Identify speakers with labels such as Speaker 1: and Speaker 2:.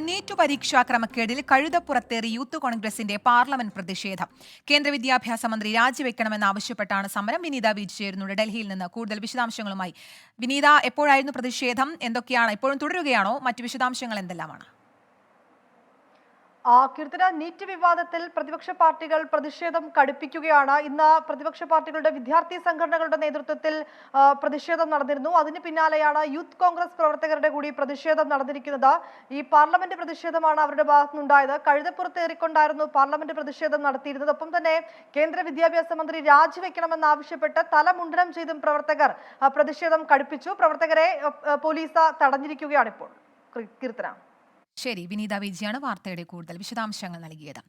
Speaker 1: NEET പരീക്ഷാ ക്രമക്കേടിൽ കഴുതപ്പുറത്തേറി youth കോൺഗ്രസിന്റെ parliament പ്രതിഷേധം. കേന്ദ്ര വിദ്യാഭ്യാസ മന്ത്രി രാജിവെക്കണമെന്നാവശ്യപ്പെട്ടാണ് സമരം. വിനീത ബീച്ച് ചേരുന്നുണ്ട് ഡൽഹിയിൽ നിന്ന് കൂടുതൽ വിശദാംശങ്ങളുമായി. വിനീത, എപ്പോഴായിരുന്നു പ്രതിഷേധം? എന്തൊക്കെയാണ് ഇപ്പോഴും തുടരുകയാണോ? മറ്റു വിശദാംശങ്ങൾ എന്തെല്ലാമാണ്?
Speaker 2: കീർത്തന, നീറ്റ് വിവാദത്തിൽ പ്രതിപക്ഷ പാർട്ടികൾ പ്രതിഷേധം കടുപ്പിക്കുകയാണ്. ഇന്ന് പ്രതിപക്ഷ പാർട്ടികളുടെ വിദ്യാർത്ഥി സംഘടനകളുടെ നേതൃത്വത്തിൽ പ്രതിഷേധം നടന്നിരുന്നു. അതിന് പിന്നാലെയാണ് യൂത്ത് കോൺഗ്രസ് പ്രവർത്തകരുടെ കൂടി പ്രതിഷേധം നടന്നിരിക്കുന്നത്. ഈ പാർലമെന്റ് പ്രതിഷേധമാണ് അവരുടെ ഭാഗത്തുനിന്നുണ്ടായത്. കഴുതപ്പുറത്തേറിക്കൊണ്ടായിരുന്നു പാർലമെന്റ് പ്രതിഷേധം നടത്തിയിരുന്നത്. ഒപ്പം തന്നെ കേന്ദ്ര വിദ്യാഭ്യാസ മന്ത്രി രാജിവെക്കണമെന്നാവശ്യപ്പെട്ട് തലമുണ്ടനം ചെയ്തും പ്രവർത്തകർ പ്രതിഷേധം കടുപ്പിച്ചു. പ്രവർത്തകരെ പോലീസ് തടഞ്ഞിരിക്കുകയാണ് ഇപ്പോൾ. കീർത്തന.
Speaker 1: ശരി, വിനീത വിജയാണ് വാർത്തയുടെ കൂടുതൽ വിശദാംശങ്ങൾ നൽകിയത്.